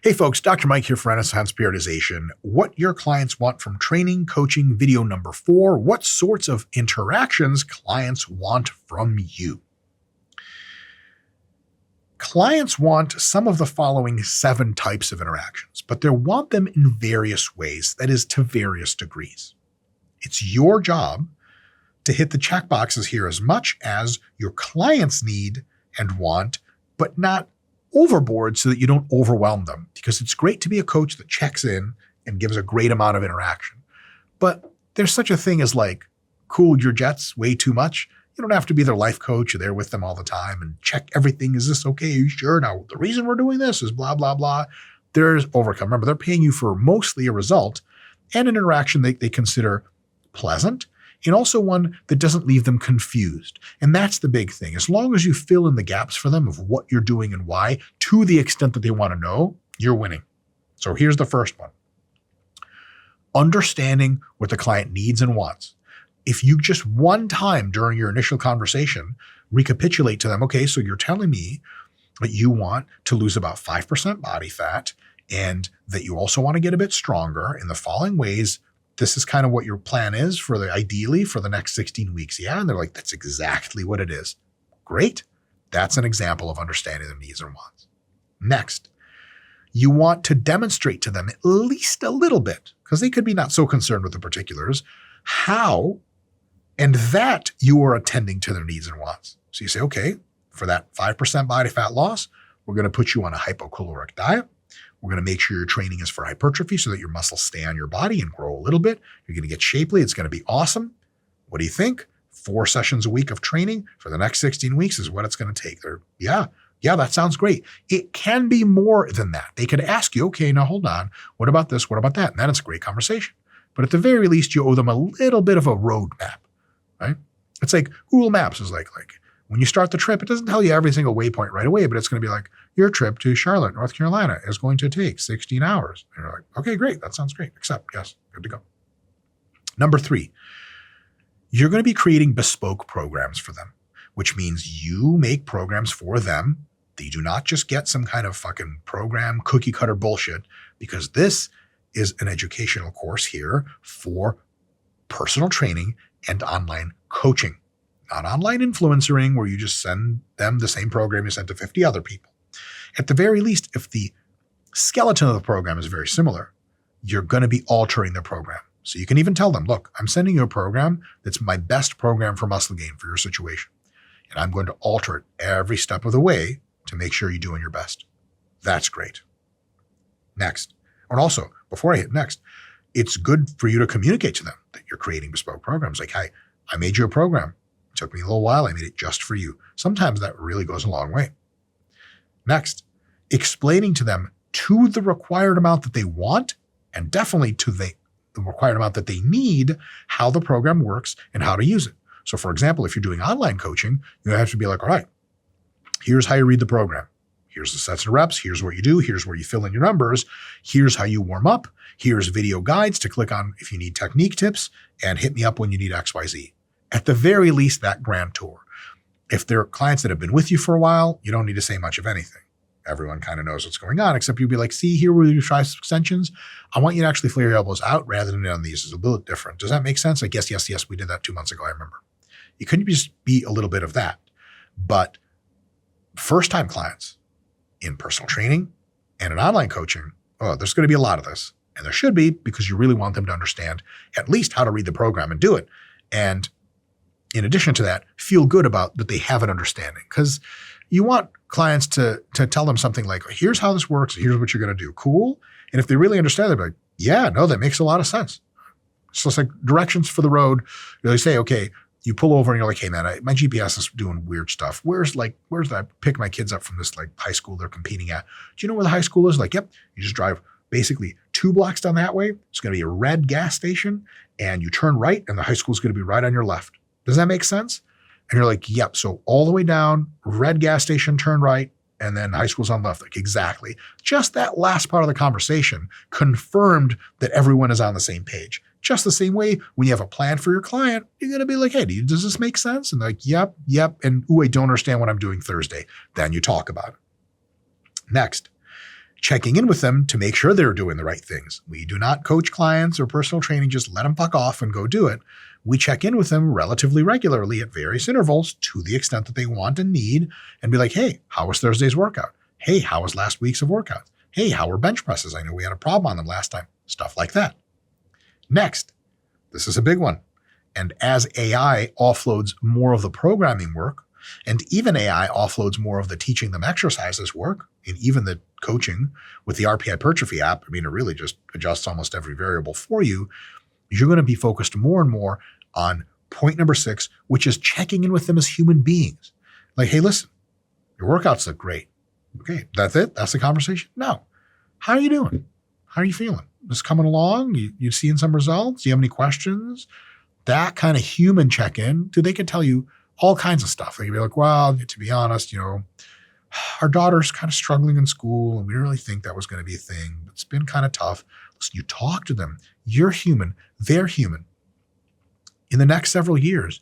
Hey folks, Dr. Mike here for Renaissance Periodization. What your clients want from training, coaching, video number 4. What sorts of interactions clients want from you? Clients want some of the following 7 types of interactions, but they want them in various ways, that is, to various degrees. It's your job to hit the check boxes here as much as your clients need and want, but not overboard so that you don't overwhelm them, because it's great to be a coach that checks in and gives a great amount of interaction. But there's such a thing as like cooled your jets way too much. You don't have to be their life coach. You're there with them all the time and check everything. Is this okay? Are you sure? Now, the reason we're doing this is blah, blah, blah. There's overcome. Remember, they're paying you for mostly a result and an interaction they consider pleasant, and also one that doesn't leave them confused. And that's the big thing. As long as you fill in the gaps for them of what you're doing and why, to the extent that they want to know, you're winning. So here's the first one. Understanding what the client needs and wants. If you just one time during your initial conversation recapitulate to them, okay, so you're telling me that you want to lose about 5% body fat and that you also want to get a bit stronger in the following ways. This is kind of what your plan is ideally for the next 16 weeks. Yeah. And they're like, that's exactly what it is. Great. That's an example of understanding their needs and wants. Next, you want to demonstrate to them at least a little bit, because they could be not so concerned with the particulars, how and that you are attending to their needs and wants. So you say, okay, for that 5% body fat loss, we're going to put you on a hypocaloric diet. We're going to make sure your training is for hypertrophy so that your muscles stay on your body and grow a little bit. You're going to get shapely. It's going to be awesome. What do you think? 4 sessions a week of training for the next 16 weeks is what it's going to take. Yeah, that sounds great. It can be more than that. They could ask you, okay, now hold on. What about this? What about that? And then it's a great conversation. But at the very least, you owe them a little bit of a roadmap, right? It's like Google Maps is like when you start the trip, it doesn't tell you every single waypoint right away, but it's going to be like, your trip to Charlotte, North Carolina is going to take 16 hours. And you're like, okay, great. That sounds great. Accept. Yes. Good to go. Number 3, you're going to be creating bespoke programs for them, which means you make programs for them. They do not just get some kind of fucking program cookie cutter bullshit, because this is an educational course here for personal training and online coaching. Not online influencering where you just send them the same program you sent to 50 other people. At the very least, if the skeleton of the program is very similar, you're going to be altering the program. So you can even tell them, look, I'm sending you a program that's my best program for muscle gain for your situation. And I'm going to alter it every step of the way to make sure you're doing your best. That's great. Next. And also, before I hit next, it's good for you to communicate to them that you're creating bespoke programs. Like, hey, I made you a program. It took me a little while. I made it just for you. Sometimes that really goes a long way. Next, explaining to them to the required amount that they want, and definitely to the required amount that they need, how the program works and how to use it. So for example, if you're doing online coaching, you have to be like, all right, here's how you read the program. Here's the sets and reps. Here's what you do. Here's where you fill in your numbers. Here's how you warm up. Here's video guides to click on if you need technique tips, and hit me up when you need XYZ. At the very least, that grand tour. If they're clients that have been with you for a while, you don't need to say much of anything. Everyone kind of knows what's going on, except you'll be like, see, here where you try extensions. I want you to actually flare your elbows out rather than on these. It's a little different. Does that make sense? Like, yes, we did that 2 months ago. I remember. It couldn't just be a little bit of that. But first-time clients in personal training and in online coaching, there's going to be a lot of this. And there should be, because you really want them to understand at least how to read the program and do it. And in addition to that, feel good about that they have an understanding, because you want clients to tell them something like, here's how this works. Here's what you're going to do. Cool. And if they really understand, they'll be like, yeah, no, that makes a lot of sense. It's just like directions for the road. They say, okay, you pull over and you're like, hey man, my GPS is doing weird stuff. Where's that? Pick my kids up from this like high school they're competing at. Do you know where the high school is? Like, yep. You just drive basically 2 blocks down that way. It's going to be a red gas station, and you turn right and the high school is going to be right on your left. Does that make sense? And you're like, yep. So all the way down, red gas station, turn right, and then high school's on left. Like, exactly. Just that last part of the conversation confirmed that everyone is on the same page. Just the same way when you have a plan for your client, you're going to be like, hey, does this make sense? And they're like, yep. And I don't understand what I'm doing Thursday. Then you talk about it. Next, checking in with them to make sure they're doing the right things. We do not coach clients or personal training, just let them fuck off and go do it. We check in with them relatively regularly at various intervals to the extent that they want and need, and be like, hey, how was Thursday's workout? Hey, how was last week's of workouts? Hey, how were bench presses? I know we had a problem on them last time. Stuff like that. Next, this is a big one. And as AI offloads more of the programming work, and even AI offloads more of the teaching them exercises work, and even the coaching with the RP Hypertrophy app, I mean, it really just adjusts almost every variable for you. You're going to be focused more and more on point number 6, which is checking in with them as human beings. Like, hey, listen, your workouts look great. Okay, that's it? That's the conversation? No. How are you doing? How are you feeling? Just coming along? You seeing some results? Do you have any questions? That kind of human check-in, they can tell you all kinds of stuff. They can be like, well, to be honest, our daughter's kind of struggling in school and we didn't really think that was going to be a thing. But it's been kind of tough. Listen, you talk to them. You're human. They're human. In the next several years,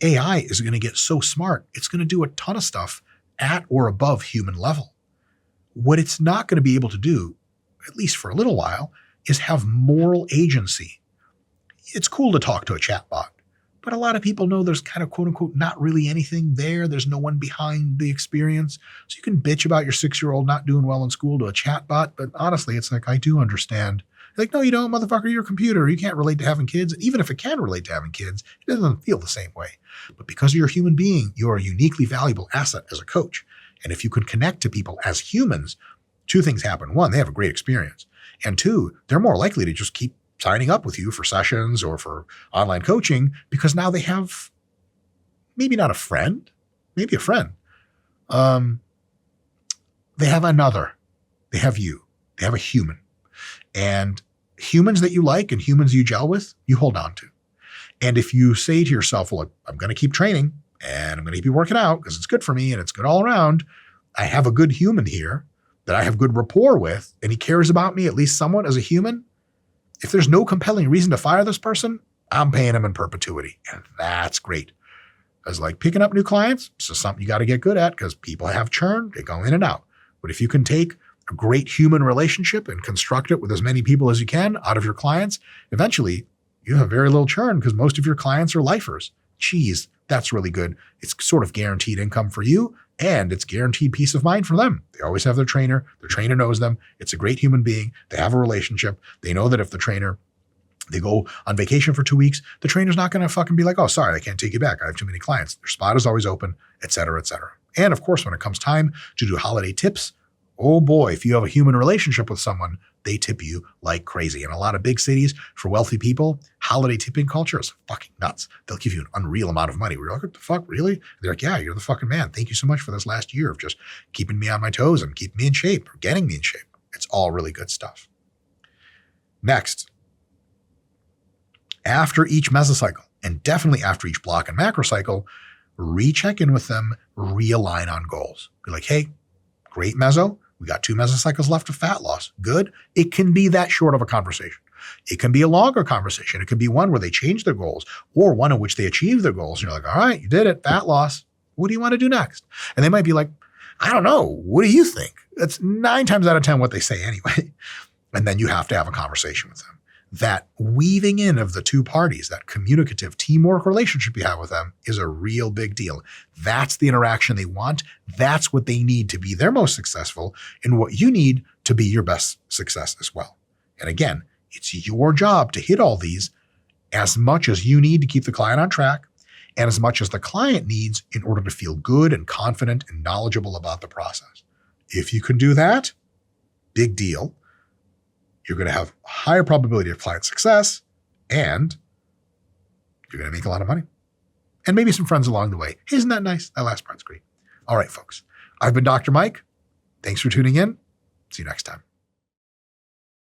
AI is going to get so smart, it's going to do a ton of stuff at or above human level. What it's not going to be able to do, at least for a little while, is have moral agency. It's cool to talk to a chatbot, but a lot of people know there's kind of quote unquote not really anything there. There's no one behind the experience. So you can bitch about your 6-year-old not doing well in school to a chatbot, but honestly, it's like, I do understand. Like, no, you don't, motherfucker, you're a computer. You can't relate to having kids. And even if it can relate to having kids, it doesn't feel the same way. But because you're a human being, you're a uniquely valuable asset as a coach. And if you can connect to people as humans, 2 things happen. 1, they have a great experience. And 2, they're more likely to just keep signing up with you for sessions or for online coaching because now they have maybe not a friend, maybe a friend. They have another. They have you. They have a human. And humans that you like and humans you gel with, you hold on to. And if you say to yourself, well, I'm going to keep training and I'm going to keep working out because it's good for me and it's good all around. I have a good human here that I have good rapport with and he cares about me at least somewhat as a human. If there's no compelling reason to fire this person, I'm paying him in perpetuity. And that's great. As like picking up new clients, it's just something you got to get good at because people have churn. They go in and out. But if you can take a great human relationship and construct it with as many people as you can out of your clients, eventually you have very little churn because most of your clients are lifers. Geez, that's really good. It's sort of guaranteed income for you and it's guaranteed peace of mind for them. They always have their trainer knows them. It's a great human being. They have a relationship. They know that if they go on vacation for 2 weeks, the trainer's not going to fucking be like, oh, sorry, I can't take you back. I have too many clients. Their spot is always open, et cetera, et cetera. And of course, when it comes time to do holiday tips, oh boy, if you have a human relationship with someone, they tip you like crazy. In a lot of big cities, for wealthy people, holiday tipping culture is fucking nuts. They'll give you an unreal amount of money. We're like, what the fuck, really? They're like, yeah, you're the fucking man. Thank you so much for this last year of just keeping me on my toes and keeping me in shape or getting me in shape. It's all really good stuff. Next, after each mesocycle, and definitely after each block and macro cycle, recheck in with them, realign on goals. Be like, hey, great meso. We got 2 mesocycles left of fat loss. Good. It can be that short of a conversation. It can be a longer conversation. It could be one where they change their goals or one in which they achieve their goals. And you're like, all right, you did it. Fat loss. What do you want to do next? And they might be like, I don't know. What do you think? That's 9 times out of 10 what they say anyway. And then you have to have a conversation with them. That weaving in of the 2 parties, that communicative teamwork relationship you have with them is a real big deal. That's the interaction they want. That's what they need to be their most successful and what you need to be your best success as well. And again, it's your job to hit all these as much as you need to keep the client on track and as much as the client needs in order to feel good and confident and knowledgeable about the process. If you can do that, big deal. You're going to have a higher probability of client success, and you're going to make a lot of money. And maybe some friends along the way. Isn't that nice? That last part's great. All right, folks. I've been Dr. Mike. Thanks for tuning in. See you next time.